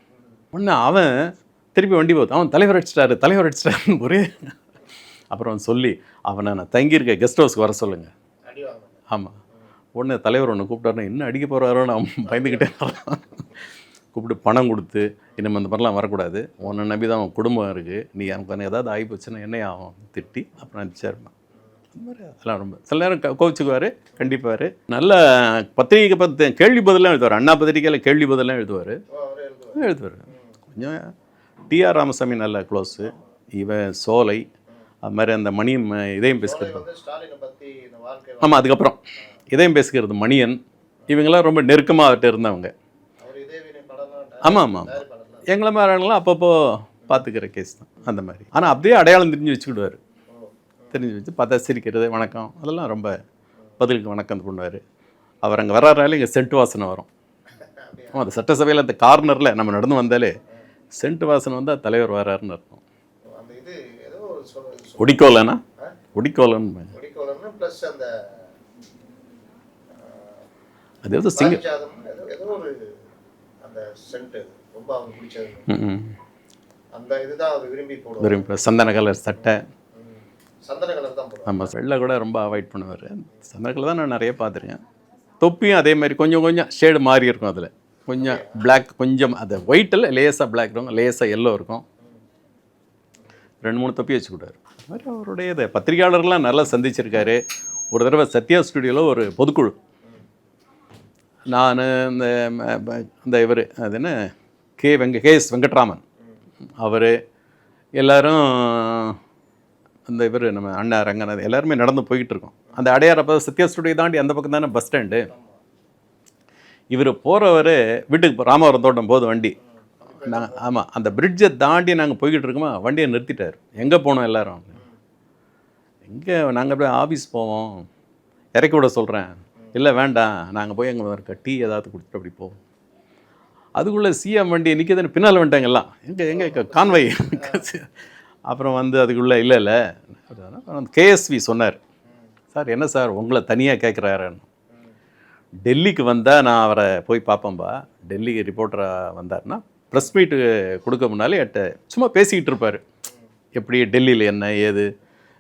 உடனே அவன் திருப்பி வண்டி போகுது, அவன் தலைவர் அடிச்சிட்டாருன்னு ஒரே. அப்புறம் சொல்லி அவனை நான் தங்கியிருக்க கெஸ்ட் ஹவுஸ்க்கு வர சொல்லுங்கள். ஆமாம். உடனே தலைவர் ஒன்று கூப்பிட்டாருன்னா இன்னும் அடிக்க போகிறாரோன்னு அவன் பயந்துக்கிட்டே கூப்பிட்டு பணம் கொடுத்து இனிமேல் அந்த மாதிரிலாம் வரக்கூடாது, உன்னை நம்பி தான் அவன் குடும்பம் இருக்குது, நீ எனக்கு ஏதாவது ஆகி போச்சுன்னா என்னைய ஆகும் திட்டி அப்புறம் அனுப்பிச்சாருமா. அந்த மாதிரி அதெல்லாம் ரொம்ப சில நேரம் கோவிச்சுக்குவார், கண்டிப்பார். நல்ல பத்திரிகை கேள்வி பதிலாம் எழுதுவார். அண்ணா பத்திரிக்கையில் கேள்வி பதிலாம் எழுதுவார். கொஞ்சம் டிஆர் ராமசாமி நல்ல க்ளோஸு, இவன் சோலை, அது மாதிரி அந்த மணியம் இதயம் பேசுகிறது. ஆமாம், அதுக்கப்புறம் இதயம் பேசுகிறது மணியன், இவங்கெல்லாம் ரொம்ப நெருக்கமாக அவர்கிட்ட இருந்தவங்க. ஆமாம், எங்களை மாதிரிலாம் அப்பப்போ பார்த்துக்கிற கேஸ் தான் அந்த மாதிரி. ஆனால் அப்படியே அடையாளம் தெரிஞ்சு வச்சு பார்த்தா சிரிக்கிறது, வணக்கம், அதெல்லாம் ரொம்ப பதிலுக்கு வணக்கம் பண்ணுவார். அவர் அங்கே வர்றாராலே இங்கே சென்ட் வாசனை வரும். அந்த சட்டசபையில் அந்த கார்னரில் நம்ம நடந்து வந்தாலே சென்ட் வாசனை வந்தால் தலைவர் வர்றாருன்னு அர்த்தம். ஒடிக்கோலன்னா ஒடிக்கோலன்னு அது எது விரும்பி சந்தன கலர் சட்டை. ஆமாம், வெள்ளை கூட ரொம்ப அவாய்ட் பண்ணுவார். சந்தன கலர் தான் நான் நிறைய பார்த்துருக்கேன். தொப்பியும் அதே மாதிரி கொஞ்சம் ஷேடு மாறி இருக்கும். அதில் கொஞ்சம் பிளாக், கொஞ்சம் அது ஒயிட்டில் லேசாக பிளாக் இருக்கும், லேசாக எல்லோ இருக்கும். 2-3 தொப்பி வச்சுக்கிட்டார். அது மாதிரி அவருடைய பத்திரிகையாளர்லாம் நல்லா சந்திச்சிருக்காரு. ஒரு தடவை சத்யா ஸ்டுடியோவில் ஒரு பொதுக்குழு, நான் இந்த இவர் அது என்ன KS வெங்கட்ராமன் அவர் எல்லோரும், அந்த இவர் நம்ம அண்ணா ரங்கநாத் எல்லாருமே நடந்து போய்கிட்டு இருக்கோம். அந்த அடையார் அப்போ சத்யா ஸ்டுடியோ தாண்டி அந்த பக்கம் தானே பஸ் ஸ்டாண்டு. இவர் போகிறவர் வீட்டுக்கு ராமவரம் தோட்டம் போது வண்டி நாங்கள், ஆமாம், அந்த பிரிட்ஜை தாண்டி நாங்கள் போய்கிட்டு இருக்கோமா, வண்டியை நிறுத்திட்டார். எங்கே போனோம் எல்லோரும், எங்கே நாங்கள் அப்படியே ஆஃபீஸ் போவோம், இறக்கி விட சொல்கிறேன். இல்லை வேண்டாம், நாங்கள் போய் எங்கே இருக்க டீ ஏதாவது கொடுத்துட்டு அப்படி போவோம். அதுக்குள்ளே சிஎம் வண்டி நிற்கிதுன்னு பின்னால் வந்துட்டாங்க எல்லாம், எங்கே கான்வை. அப்புறம் அதுக்குள்ளே இல்லை KSV சொன்னார், சார் என்ன சார் உங்களை தனியாக கேட்குறாருன்னு. டெல்லிக்கு வந்தால் நான் அவரை போய் பார்ப்பேன்பா, டெல்லிக்கு ரிப்போர்ட்டராக வந்தார்னா ப்ரெஸ் மீட்டு கொடுக்க முன்னாலே என்கிட்ட சும்மா பேசிக்கிட்டு இருப்பார். எப்படி டெல்லியில் என்ன ஏது,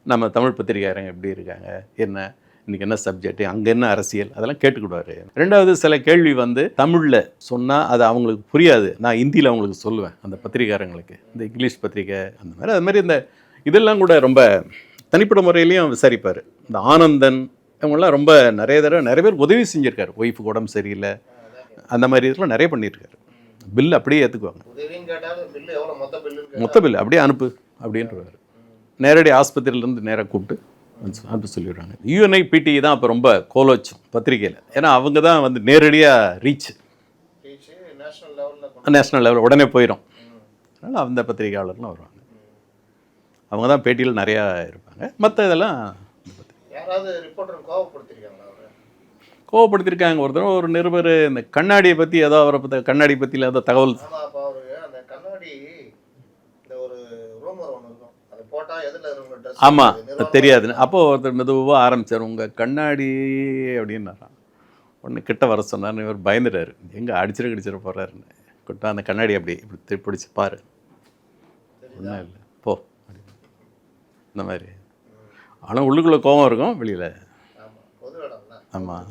நம்ம தமிழ் பத்திரிகையாரங்க எப்படி இருக்காங்க, என்ன இன்றைக்கி என்ன சப்ஜெக்ட், அங்கே என்ன அரசியல், அதெல்லாம் கேட்டுக்கிடுவார். ரெண்டாவது சில கேள்வி தமிழில் சொன்னால் அது அவங்களுக்கு புரியாது, நான் ஹிந்தியில் அவங்களுக்கு சொல்லுவேன் அந்த பத்திரிகாரங்களுக்கு, இந்த இங்கிலீஷ் பத்திரிக்கை அந்த மாதிரி. அது மாதிரி இந்த இதெல்லாம் கூட ரொம்ப தனிப்பட்ட முறையிலையும் விசாரிப்பார். இந்த ஆனந்தன் இவங்கெல்லாம் ரொம்ப நிறைய பேர் உதவி செஞ்சுருக்காரு. ஒய்ஃபுக்கு உடம்பு சரியில்லை அந்த மாதிரி இதெல்லாம் நிறைய பண்ணியிருக்காரு. பில் அப்படியே ஏற்றுக்குவாங்க, மொத்த பில் அப்படியே அனுப்பு அப்படின்றாரு. நேரடி ஆஸ்பத்திரியிலேருந்து நேராக கூப்பிட்டு அனுப்ப சொல்லிடுறாங்க. UNIPT தான் அப்போ ரொம்ப கோலோச்சும் பத்திரிகையில், ஏன்னா அவங்க தான் நேரடியாக நேஷ்னல் லெவலில் உடனே போயிடும். அதனால் அந்த பத்திரிகையாளர்லாம் வருவாங்க, அவங்க தான் பேட்டியில் நிறையா இருப்பாங்க. மற்ற இதெல்லாம் கோவப்படுத்திருக்காங்க. ஒரு தடவை ஒரு நிருபர் இந்த கண்ணாடியை பற்றி ஏதோ அவரை பற்றி கண்ணாடி பற்றியில் ஏதோ தகவல், ஆமாம் தெரியாதுன்னு. அப்போது ஒருத்தர் மெதுவாக ஆரம்பித்தார், உங்கள் கண்ணாடி அப்படின்னாராம். ஒன்று கிட்ட வர சொன்னார்னு இவர் பயந்துட்டார், எங்கே அடிச்சிட போகிறாருன்னு. கிட்ட அந்த கண்ணாடி அப்படி இப்படி பிடிச்சி பாரு, ஒன்றும் இல்லை போ இந்த மாதிரி. ஆனால் உள்ளுக்குள்ளே கோபம் இருக்கும், வெளியில். ஆமாம்,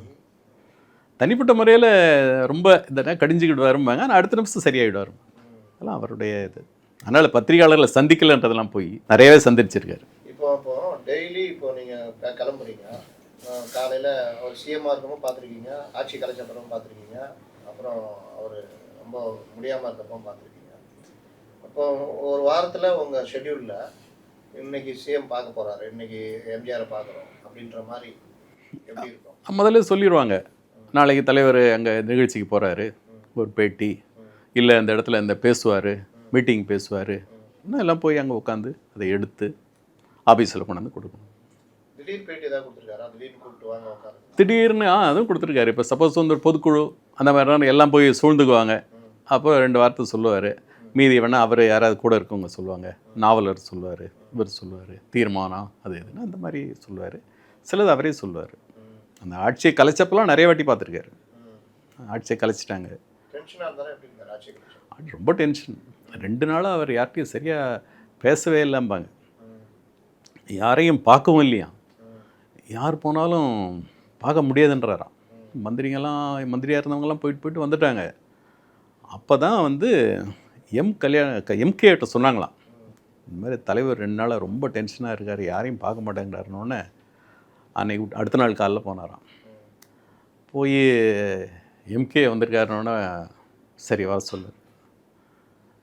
தனிப்பட்ட முறையில் ரொம்ப இந்த கடிஞ்சிக்கிட்டு வரும்பாங்க, ஆனால் அடுத்த நிமிஷம் சரியாகிடுவார். அதெல்லாம் அவருடைய இது. அதனால் பத்திரிகையாளர்களை சந்திக்கலன்றதெல்லாம் போய் நிறையவே சந்திச்சிருக்காரு. இப்போ டெய்லி நீங்கள் கிளம்புறீங்க, காலையில் அவர் சிஎம்மாக இருக்கவும் பார்த்துருக்கீங்க, ஆட்சி கலைச்சப்பறம் பார்த்துருக்கீங்க, அப்புறம் அவர் ரொம்ப முடியாமல் இருக்கப்போ பார்த்துருக்கீங்க. அப்போ ஒரு வாரத்தில் உங்கள் ஷெட்யூலில் இன்னைக்கு சிஎம் பார்க்க போகிறாரு, இன்னைக்கு எம்ஜிஆரை பார்க்குறோம் அப்படின்ற மாதிரி எப்படி இருக்கும்? முதல்ல சொல்லிடுவாங்க, நாளைக்கு தலைவர் அங்கே நிகழ்ச்சிக்கு போகிறாரு, ஒரு பேட்டி இல்லை அந்த இடத்துல இந்த பேசுவார், மீட்டிங் பேசுவார், இன்னும் எல்லாம் போய் அங்கே உட்காந்து அதை எடுத்து ஆஃபீஸில் கொண்டாந்து கொடுக்கணும். திடீர் பேட்டி ஏதாவது கொடுத்துருக்காரா? திடீர்னு கூப்பிட்டு வாங்க உட்காரு. திடீர்னு அதுவும் கொடுத்துருக்காரு. இப்போ சப்போஸ் வந்து ஒரு பொதுக்குழு அந்த மாதிரிலாம் எல்லாம் போய் சூழ்ந்துக்குவாங்க. அப்போ 2 வார்த்தை சொல்லுவார். மீதி வேணால் அவர் யாராவது கூட இருக்கவங்க சொல்லுவாங்க. நாவலர் சொல்லுவார், இவர் சொல்லுவார், தீர்மானம் அது எதுன்னு அந்த மாதிரி சொல்லுவார். சிலது அவரே சொல்லுவார். அந்த ஆட்சியை கலைச்சப்பெல்லாம் நிறைய வாட்டி பார்த்துருக்காரு. ஆட்சியை கலைச்சிட்டாங்க. டென்ஷனாக இருந்தாலும் எப்படி இருந்தார் ஆட்சி கழிச்சு? ரொம்ப டென்ஷன். 2 நாளாக அவர் யார்கிட்டையும் சரியாக பேசவே இல்லைம்பாங்க. யாரையும் பார்க்கவும் இல்லையா. யார் போனாலும் பார்க்க முடியாதுன்றாராம். மந்திரியாக இருந்தவங்கலாம் போயிட்டு வந்துட்டாங்க. அப்போ தான் வந்து எம்கேட்ட சொன்னாங்களாம், இந்த மாதிரி தலைவர் 2 நாளாக ரொம்ப டென்ஷனாக இருக்கார், யாரையும் பார்க்க மாட்டேங்கிறாருன்னொன்னே அன்னைக்கு அடுத்த நாள் காலைல போனாராம். போய் எம்கே வந்திருக்காருன்னொன்னே சரி வர சொல்லு.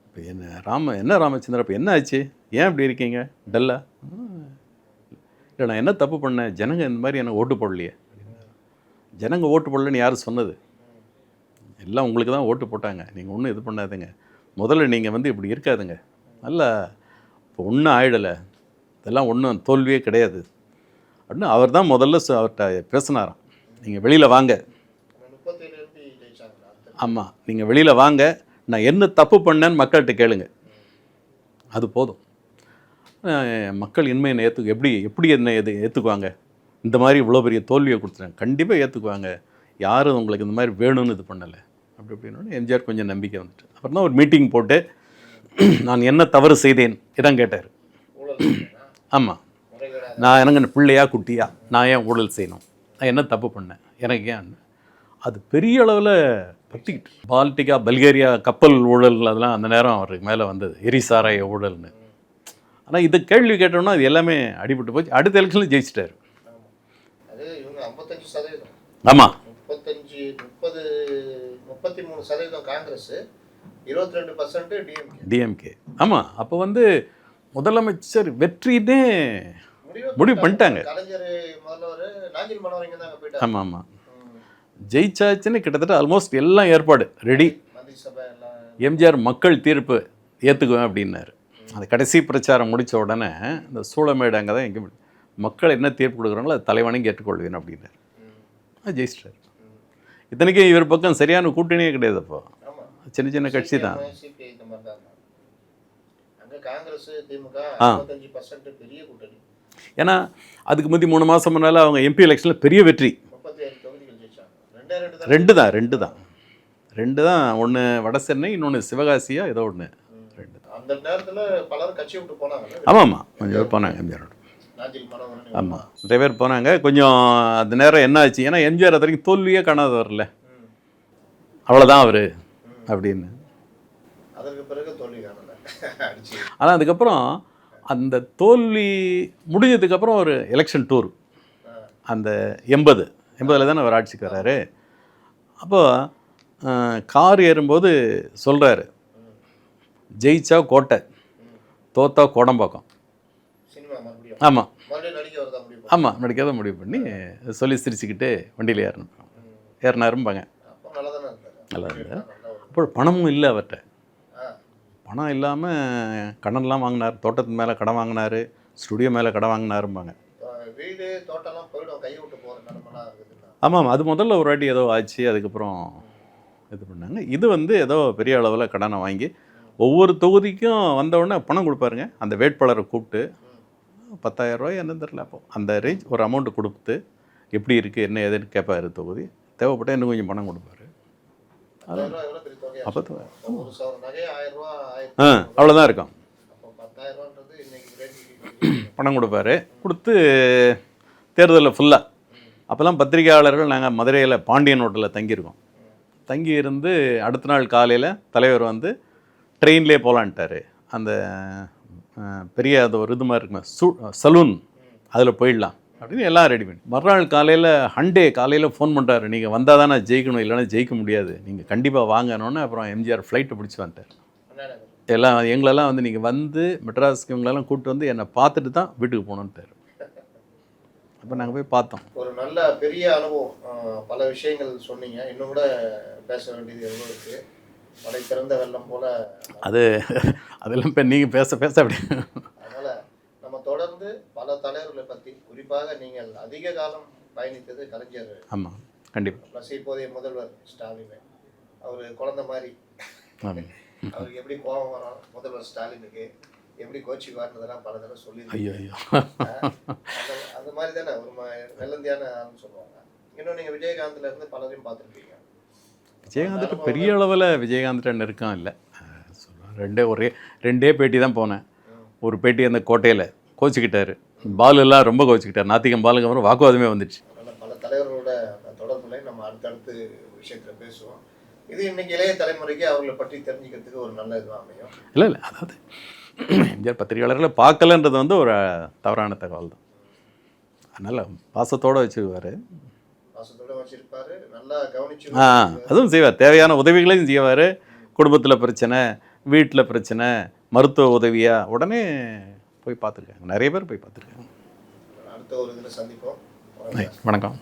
இப்போ என்ன ராமச்சந்திரன், இப்போ என்ன ஆச்சு, ஏன் இப்படி இருக்கீங்க டல்லா? இல்லை நான் என்ன தப்பு பண்ணேன், ஜனங்க இந்த மாதிரி எனக்கு ஓட்டு போடலையே. ஜனங்க ஓட்டு போடலன்னு யார் சொன்னது? எல்லாம் உங்களுக்கு தான் ஓட்டு போட்டாங்க, நீங்கள் ஒன்றும் இது பண்ணாதுங்க. முதல்ல நீங்கள் வந்து இப்படி இருக்காதுங்க. நல்லா இப்போ ஒன்றும் ஆயிடலை, இதெல்லாம் ஒன்றும் தோல்வியே கிடையாது அப்படின்னு அவர் தான் முதல்ல அவர்கிட்ட பேசினாராம். நீங்கள் வெளியில் வாங்க. 37 MP ஜெயிச்சாங்களா? ஆமாம், நீங்கள் வெளியில் வாங்க, நான் என்ன தப்பு பண்ணேன்னு மக்கள்கிட்ட கேளுங்க, அது போதும். மக்கள் இனிமேல் எப்படி என்ன ஏற்றுக்குவாங்க? இந்த மாதிரி இவ்வளோ பெரிய தோல்வியை கொடுத்துட்டாங்க, கண்டிப்பாக ஏற்றுக்குவாங்க. யாரும் உங்களுக்கு இந்த மாதிரி வேணும்னு இது பண்ணலை அப்படின்னு எம்ஜிஆர் கொஞ்சம் நம்பிக்கை வந்துட்டு அப்புறம் தான் ஒரு மீட்டிங் போட்டு நான் என்ன தவறு செய்தேன் இதான் கேட்டார். ஆமாம், நான் எனக்கு பிள்ளையா குட்டியா, நான் ஏன் ஊழல் செய்யணும், நான் என்ன தப்பு பண்ணேன், எனக்கு ஏன் அது பெரிய அளவில் பற்றிக்கிட்டு. பால்டிகா பல்கேரியா கப்பல் ஊழல் அதெல்லாம் அந்த நேரம் அவருக்கு மேலே வந்தது, எரிசாராய ஊழல்னு. ஆனால் இது கேள்வி கேட்டோம்னா அது எல்லாமே அடிபட்டு போச்சு. அடுத்த எலெக்ஷனில் ஜெயிச்சிட்டார். ஆமாம், 33% காங்கிரஸ், 22% டிஎம்கே. ஆமாம், அப்போ வந்து முதலமைச்சர் வெற்றினே முடிவு பண்ணிட்டாங்க. ஆமாம் ஆமாம், ஜெயிச்சாச்சுன்னு கிட்டத்தட்ட ஆல்மோஸ்ட் எல்லாம் ஏற்பாடு ரெடி. எம்ஜிஆர் மக்கள் தீர்ப்பு ஏற்றுக்குவேன் அப்படின்னாரு. அந்த கடைசி பிரச்சாரம் முடித்த உடனே இந்த சூளமேடு அங்கே தான் எங்கே மக்கள் என்ன தீர்ப்பு கொடுக்குறாங்களோ அது தலைவனையும் ஏற்றுக்கொள்வேன் அப்படின்னாரு. ஜெயிச்சிட்டார். இத்தனைக்கும் இவர் பக்கம் சரியான கூட்டணியே கிடையாது. அப்போ சின்ன சின்ன கட்சி தான். ஏன்னா அதுக்கு முந்தி 3 மாதம் முன்னால் அவங்க எம்பி எலெக்ஷனில் பெரிய வெற்றி. 2 தான். ஒன்று வட சென்னை, இன்னொன்று சிவகாசியா ஏதோ ஒன்று. 2 ஆமாம், கொஞ்சம் பேர் போனாங்க எம்ஜிஆரோட. ஆமாம், நிறைய பேர் போனாங்க. கொஞ்சம் அந்த நேரம் என்ன ஆச்சு, ஏன்னா எம்ஜிஆர் அது வரைக்கும் தோல்வியே காணாத வரல, அவ்வளோதான் அவர் அப்படின்னு. ஆனால் அதுக்கப்புறம் அந்த தோல்வி முடிஞ்சதுக்கப்புறம் ஒரு எலெக்ஷன் டூர், அந்த 80 தானே அவர் ஆட்சிக்கு வர்றாரு. அப்போது கார் ஏறும்போது சொல்கிறாரு, ஜெயிச்சா கோட்டை, தோத்தா கோடம்பாக்கம். ஆமாம் ஆமாம், நடிக்காத முடிவு பண்ணி சொல்லி சிரிச்சுக்கிட்டு வண்டியில் ஏறினாரும்பாங்க. நல்லா இருந்தது. அப்போ பணமும் இல்லை அவர்கிட்ட. பணம் இல்லாமல் கடன்லாம் வாங்கினார், தோட்டத்து மேலே கடன் வாங்கினார், ஸ்டுடியோ மேலே கடன் வாங்கினாரும்பாங்க. ஆமாம், அது முதல்ல ஒரு வாட்டி ஏதோ ஆச்சு, அதுக்கப்புறம் இது பண்ணாங்க. இது வந்து ஏதோ பெரிய அளவில் கடனை வாங்கி ஒவ்வொரு தொகுதிக்கும் வந்தவுடனே பணம் கொடுப்பாருங்க. அந்த வேட்பாளரை கூப்பிட்டு 10,000 ரூபாய் என்ன தெரில, அப்போ அந்த ரேஞ்ச் ஒரு அமௌண்ட்டு கொடுத்து எப்படி இருக்குது என்ன ஏதுன்னு கேட்பார். தொகுதி தேவைப்பட்டால் இன்னும் கொஞ்சம் பணம் கொடுப்பாரு. அப்போ அவ்வளோதான் இருக்கும். பணம் கொடுப்பாரு. கொடுத்து தேர்தலில் ஃபுல்லாக அப்போல்லாம் பத்திரிகையாளர்கள் நாங்கள் மதுரையில் பாண்டியன் ஹோட்டலில் தங்கியிருக்கோம். தங்கி இருந்து அடுத்த நாள் காலையில் தலைவர் வந்து ட்ரெயின்லேயே போகலான்ட்டார். அந்த பெரிய அது ஒரு இது மாதிரி இருக்குமே சலூன், அதில் போயிடலாம் அப்படின்னு எல்லாம் ரெடி பண்ணி மறுநாள் காலையில் காலையில் ஃபோன் பண்ணுறாரு, நீங்கள் வந்தால் தான் நான் ஜெயிக்கணும், இல்லைன்னா ஜெயிக்க முடியாது, நீங்கள் கண்டிப்பாக வாங்கணுன்னு. அப்புறம் எம்ஜிஆர் ஃப்ளைட்டை பிடிச்சி வந்துட்டார். எல்லாம் எங்களெல்லாம் வந்து நீங்கள் வந்து மெட்ராஸ்க்கு இவங்களெல்லாம் கூப்பிட்டு வந்து என்னை பார்த்துட்டு தான் வீட்டுக்கு போகணுன்ட்டார். அப்போ நாங்கள் போய் பார்த்தோம். ஒரு நல்ல பெரிய அனுபவம், பல விஷயங்கள் சொன்னீங்க. இன்னும் கூட பேச வேண்டியது எவ்வளோ இருக்குது. மழை திறந்த வெள்ளம் போல் அதெல்லாம் இப்போ நீங்கள் பேச அப்படி. அதனால் நம்ம தொடர்ந்து பல தலைவர்களை பற்றி, குறிப்பாக நீங்கள் அதிக காலம் பயணித்தது கலைஞர். ஆமாம், கண்டிப்பாக. ப்ளஸ் இப்போதைய முதல்வர் ஸ்டாலின், அவர் குழந்தை மாதிரி. ஆமாம். அவருக்கு எப்படி கோபம் வரும் முதல்வர் ஸ்டாலினுக்கு, எப்படி கோச்சிக்குவார்ன்றதெல்லாம் பல தடவை ஐயோ சொல்லியிருக்கீங்க. ஐயோ. அந்த மாதிரி தானே ஒரு வெள்ளந்தியான ஆள்னு சொல்லுவாங்க. இன்னும் நீங்கள் விஜயகாந்த்ல இருந்து பலரையும் பார்த்துருப்பீங்க. விஜயகாந்த் பெரிய அளவில் விஜயகாந்த் நெருக்கம் இல்லை. சொல்லுவேன், ரெண்டே பேட்டி தான் போனேன். ஒரு பேட்டி அந்த கோட்டையில் கோச்சிக்கிட்டாரு, பால் எல்லாம் ரொம்ப கோச்சிக்கிட்டார். நாத்திகம் பாலுக்கு அப்புறம் வாக்குவாதமே வந்துடுச்சு. அதனால் பல தலைவர்களோட தொடர்புல நம்ம அடுத்தடுத்து விஷயத்தில் பேசுவோம். இது இன்னைக்கு இளைய தலைமுறைக்கு அவர்களை பற்றி தெரிஞ்சுக்கிறதுக்கு ஒரு நல்ல இதுவாக அமையும். இல்லை, அதாவது எம்ஜிஆர் பத்திரிகையாளர்களை பார்க்கலன்றது வந்து ஒரு தவறான தகவல் தான். அதனால் பாசத்தோடு வச்சுருவார், பாசத்தோடு வச்சுருப்பார், நல்லா கவனிச்சு அதுவும் செய்வார். தேவையான உதவிகளையும் செய்வார். குடும்பத்தில் பிரச்சனை, வீட்டில் பிரச்சனை, மருத்துவ உதவியாக உடனே போய் பார்த்துருக்காங்க. நிறைய பேர் போய் பார்த்துருக்காங்க. அடுத்த ஒரு இதில் சந்திப்போம். வணக்கம்.